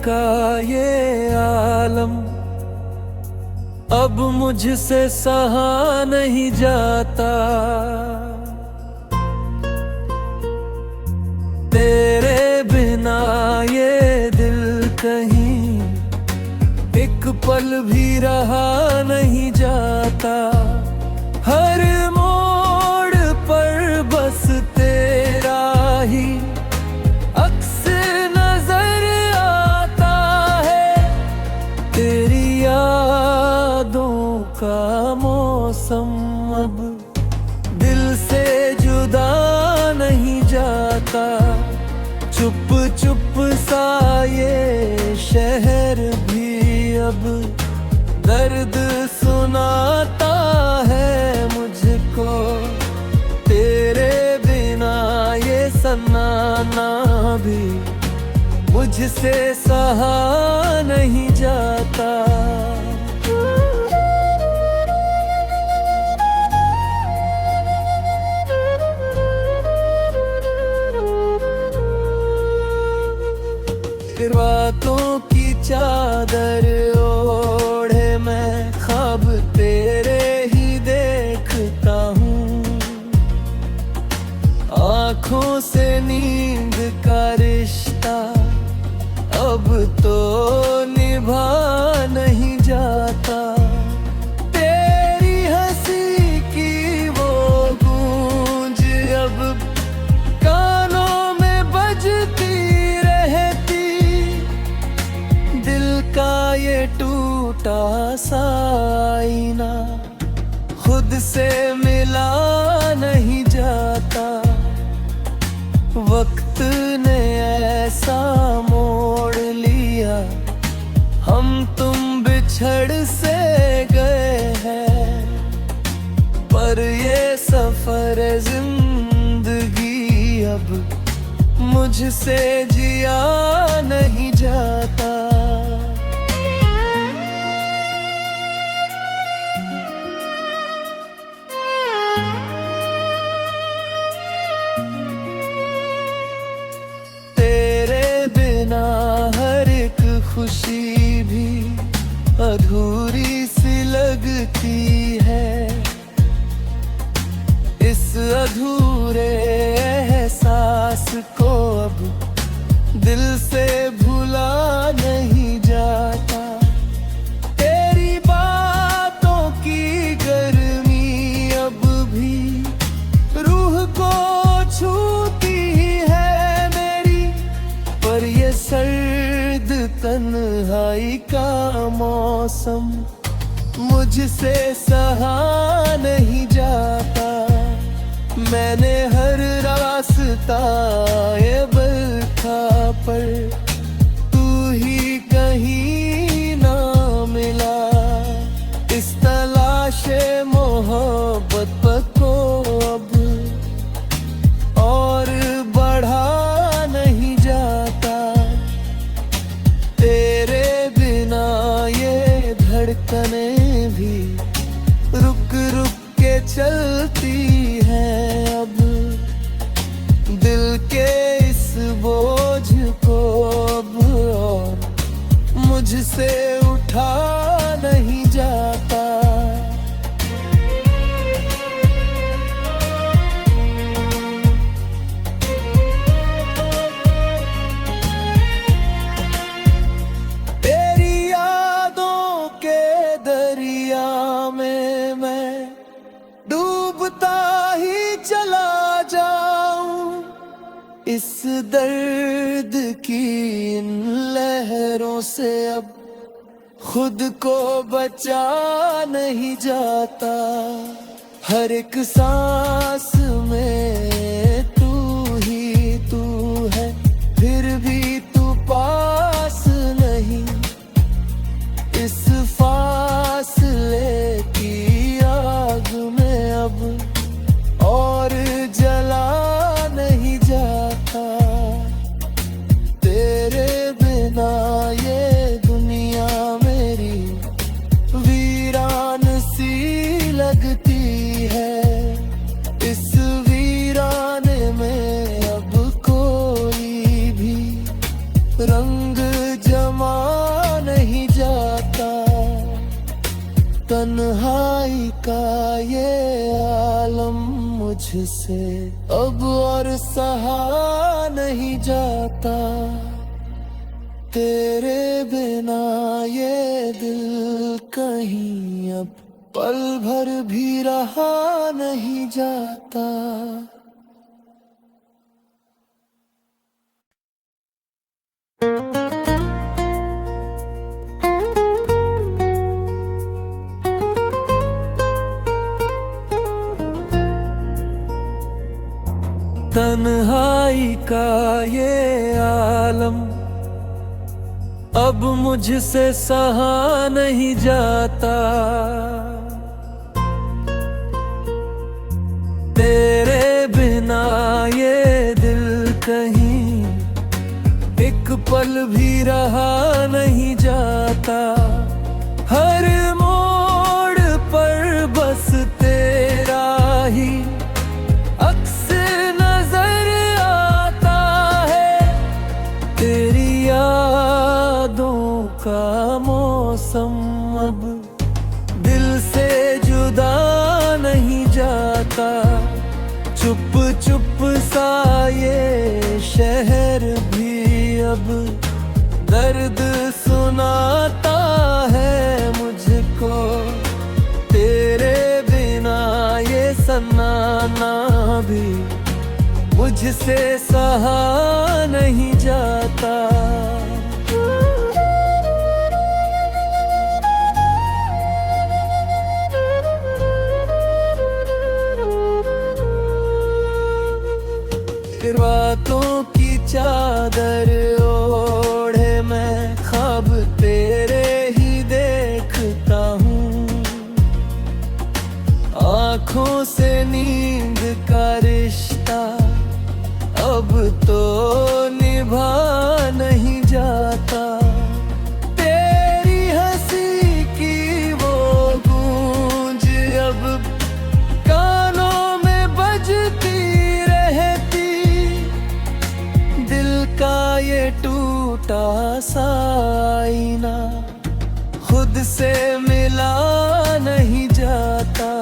का ये आलम अब मुझसे सहा नहीं जाता। तेरे बिना ये दिल कहीं एक पल भी रहा नहीं जाता। हर मोड़ पर बस तेरा ही अक्स नजर आता है। तेरी यादों का मौसम अब दिल से जुदा नहीं जाता। चुप चुप सा ये शहर भी अब दर्द सुनाता है मुझको। तेरे बिना ये सनाना भी मुझसे सहा नहीं जाता। रातों की चादर ओढ़े मैं ख्वाब तेरे ही देखता हूँ। आँखों से नींद का रिश्ता अब तो निभा नहीं जाता। तेरी हंसी की वो गूंज अब कानों में बजती का ये टूटा सा आईना खुद से मिला नहीं जाता। वक्त ने ऐसा मोड़ लिया हम तुम बिछड़ से गए हैं। पर ये सफर जिंदगी अब मुझसे जिया नहीं जाता। हर एक खुशी भी अधूरी सी लगती है। इस अधूरे एहसास को अब दिल से भुला नहीं जाता। तेरी बातों की गर्मी अब भी रूह को छूती है मेरी। पर ये सर्द तन्हाई का मौसम मुझसे सहा नहीं जाता। मैंने हर रास्ता ये बरखा पर तू ही कहीं ना मिला। इस तलाशे मोहब्बत को अब और बढ़ा नहीं जाता। तेरे बिना ये धड़कने भी रुक रुक के चलती हैं अब। दिल के इस बोझ को अब और मुझसे उठा नहीं जाता। चला जाऊं इस दर्द की इन लहरों से अब खुद को बचा नहीं जाता। हर एक सांस में तू ही तू है फिर भी तू पास नहीं। इस फासले की आग में अब और जला नहीं जाता। तेरे बिना ये दुनिया मेरी वीरान सी लगती है। इस वीरान तन्हाई का ये आलम मुझसे अब और सहा नहीं जाता। तेरे बिना ये दिल कहीं अब पल भर भी रहा नहीं जाता। तन्हाई का ये आलम अब मुझसे सहा नहीं जाता। तेरे बिना ये दिल कहीं एक पल भी रहा नहीं जाता। हर मोड़ पर बस तेरा ही अक्स नजर आता है। तेरी यादों का मौसम अब दिल से जुदा नहीं जाता। चुप चुप सा ये शहर भी अब दर्द सुनाता है मुझको। तेरे बिना ये सन्नाटा भी मुझसे सहा नहीं जाता। रातों की चादर ओढ़े मैं ख्वाब तेरे ही देखता हूँ। आँखों से नींद का रिश्ता अब तो निभा नहीं जाता। तेरी हंसी की वो गूंज अब कानों में बजती रहती। दिल का ये टूटा सा आईना खुद से मिला नहीं जाता।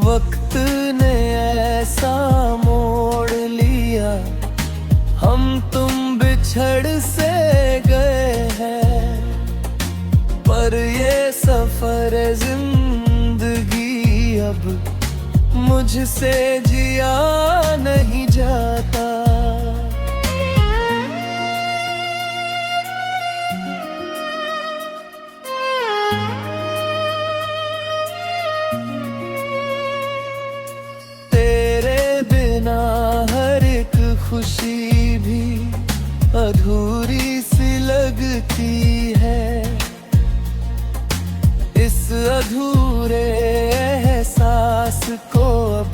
वक्त ने ऐसा मोड़ लिया हम तुम बिछड़ से गए हैं। पर ये सफर जिंदगी अब मुझसे जिया नहीं जाता। हर एक खुशी भी अधूरी सी लगती है। इस अधूरे एहसास को अब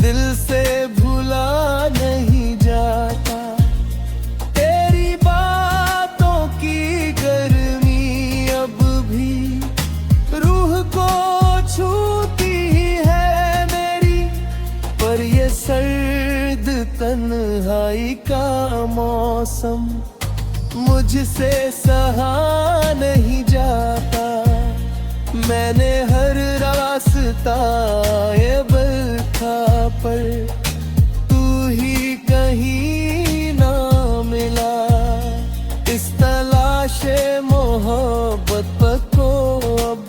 दिल से भुला नहीं जाता। तेरी बातों की गर्मी अब भी रूह को छूती है मेरी। पर ये सर्द तन्हाई का मौसम मुझसे सहा नहीं जाता। मैंने हर रास्ता ये बरखा पर तू ही कहीं ना मिला। इस तलाशे मोहब्बत को अब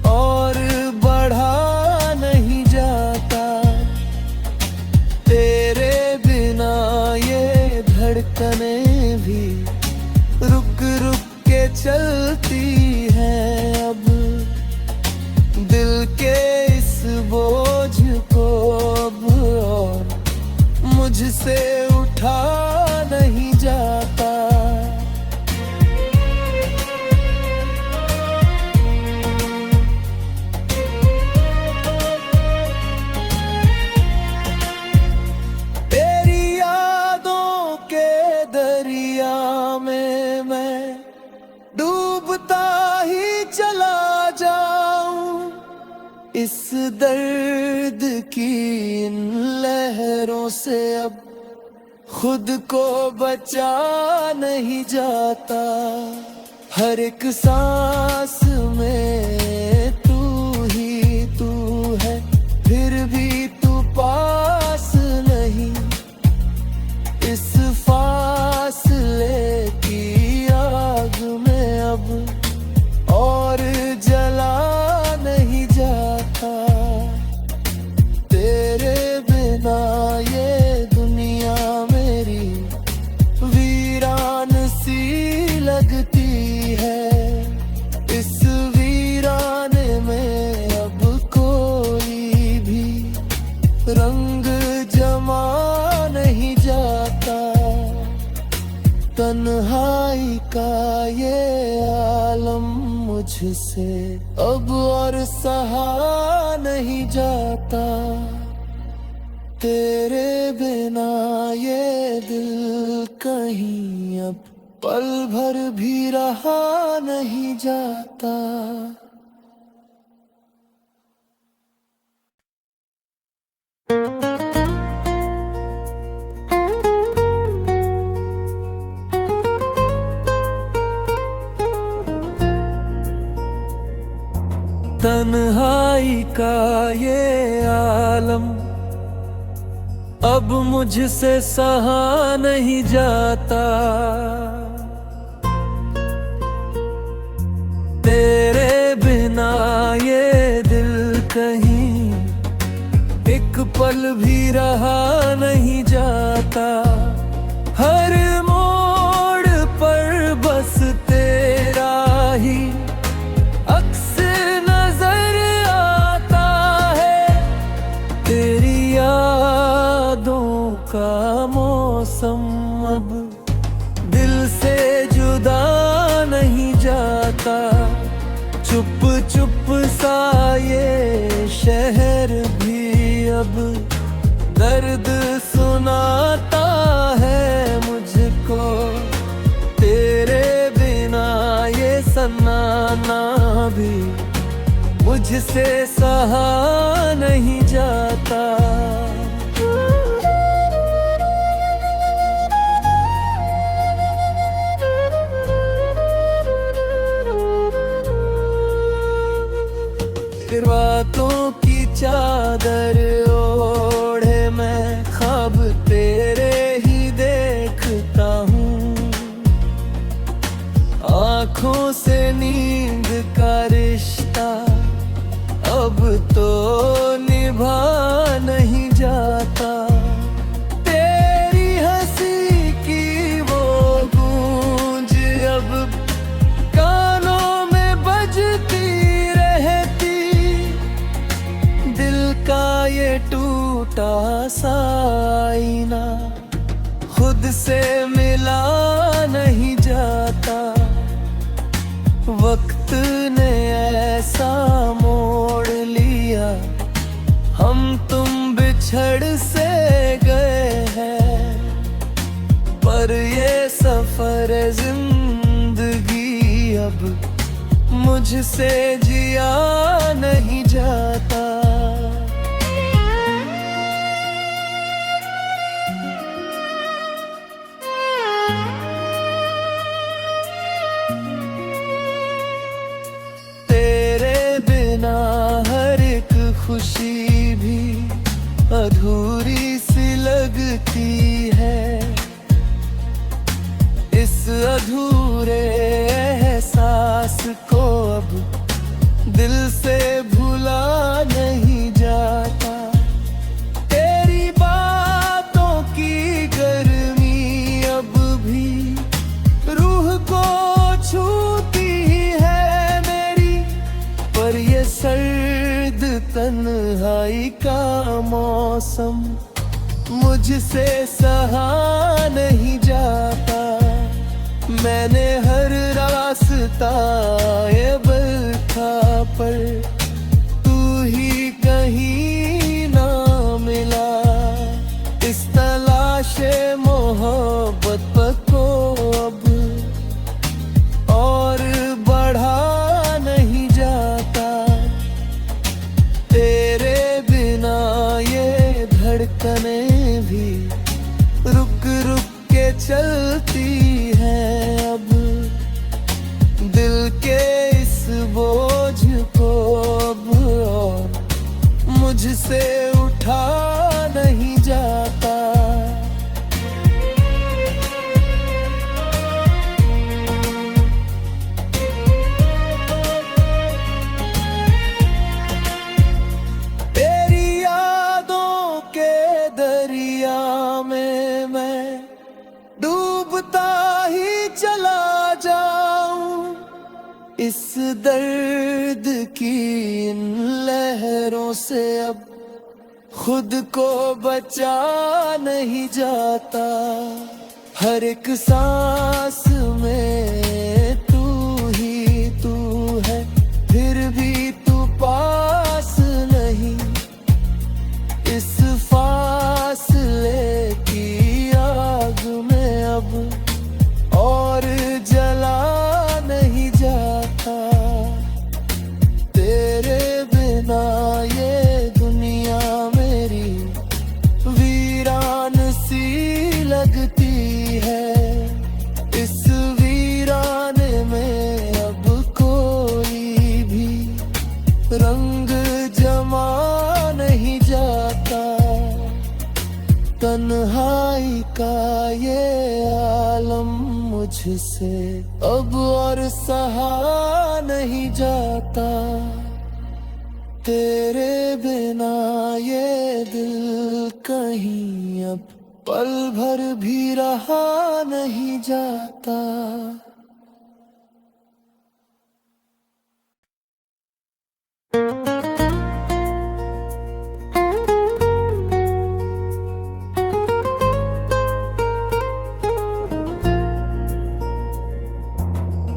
और बढ़ा नहीं जाता। तेरे बिना ये धड़कने भी रुक रुक के चलती हैं अब। दिल के इस बोझ को अब और मुझसे उठा नहीं जाता। इस दर्द की इन लहरों से अब खुद को बचा नहीं जाता। हर एक सांस में तू ही तू है, फिर भी तू पास नहीं। इस फासले की आग में अब और जला नहीं जाता। तेरे बिना ये दुनिया मेरी वीरान सी लगती है। इस वीराने में अब कोई भी रंग जमा नहीं जाता। तन्हाई का ये आलम मुझसे अब और सहा नहीं जाता। तेरे बिना ये दिल कहीं अब पल भर भी रहा नहीं जाता। तन्हाई का ये आलम अब मुझसे सहा नहीं जाता। तेरे बिना ये दिल कहीं एक पल भी रहा नहीं जाता। हर मोड़ पर बस तेरा ही अक्स नजर आता है। तेरी यादों का मौसम अब दिल से जुदा नहीं जाता। चुप चुप सा ये शहर भी अब दर्द सुनाता है मुझको। तेरे बिना ये सन्नाटा भी मुझसे सहा नहीं जाता। रातों की चादर ओढ़े मैं ख्वाब तेरे ही देखता हूँ। आँखों से नींद का रिश्ता अब तो निभा नहीं जाता। तेरी हंसी की वो गूंज अब कानों में बजती रहती। दिल का ये टूटा सा आईना खुद से मिला नहीं जाता। वक्त ने ऐसा मोड़ लिया हम तुम बिछड़ से गए हैं। पर ये सफर जिंदगी अब मुझसे जिया नहीं जाता। हर एक खुशी भी अधूरी सी लगती है। इस अधूरे एहसास को अब दिल से भुला नहीं जाता। तेरी बातों की गर्मी अब भी रूह को छूती है मेरी। पर ये सर्द तन्हाई का मौसम मुझसे सहा नहीं जाता। मैंने हर रास्ता ये बरखा पर तू ही कहीं ना मिला। इस तलाशे मोहब्बत को अब और बढ़ा नहीं जाता। तेरे बिना ये धड़कने भी रुक रुक के चलती है अब। इस दर्द की इन लहरों से अब खुद को बचा नहीं जाता। हर एक सांस में तू ही तू है, फिर भी तू पास नहीं। इस फासले की आग में अब और जला नहीं जाता। तेरे बिना ये दुनिया मेरी वीरान सी लगती है। इस वीराने में अब कोई भी रंग जमा नहीं जाता। तन्हाई का ये आलम मुझसे अब और सहा नहीं जाता। तेरे बिना ये दिल कहीं अब पल भर भी रहा नहीं जाता।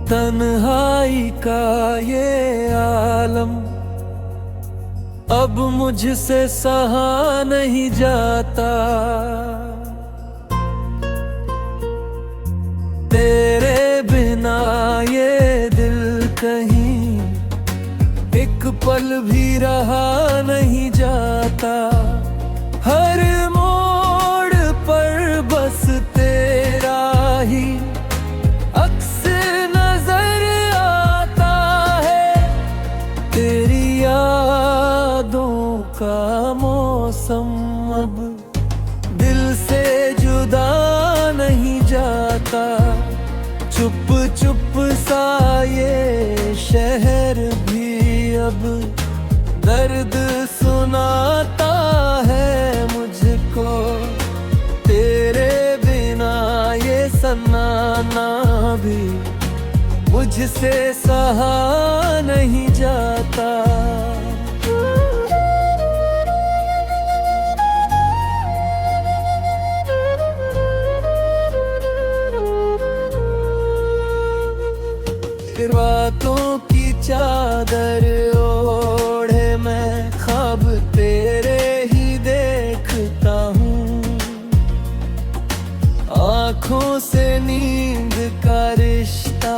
तन्हाई का ये आलम अब मुझसे सहा नहीं जाता। तेरे बिना ये दिल कहीं एक पल भी रहा नहीं जाता। हर मोड़ पर बस तेरा ही अक्स नजर आता है। तेरी यादों का मौसम अब दिल से जुदा नहीं जाता। चुप चुप सा ये शहर भी अब दर्द सुनाता है मुझको। तेरे बिना ये सन्नाटा भी मुझसे सहा नहीं जाता। रातों की चादर ओढ़े मैं ख्वाब तेरे ही देखता हूँ। आँखों से नींद का रिश्ता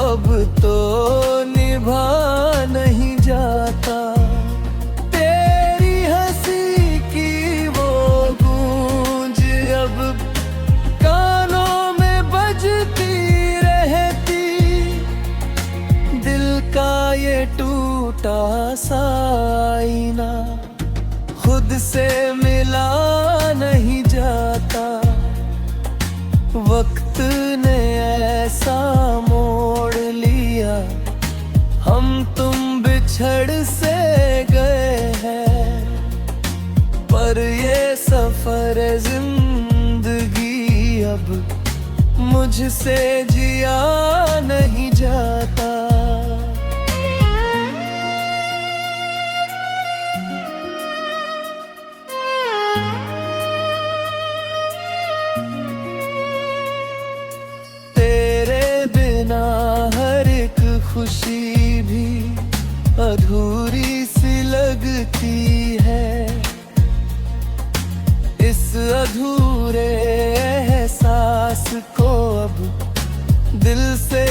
अब तो निभा नहीं जाता। तेरी हंसी की वो गूंज अब कानों में बजती रहती। दिल का ये टूटा सा आईना खुद से मिला नहीं जाता। वक्त ने ऐसा मोड़ लिया, हम तुम बिछड़ से गए हैं। पर ये सफर जिंदगी अब मुझसे जिया नहीं जाता। हर एक खुशी भी अधूरी सी लगती है। इस अधूरे एहसास को अब दिल से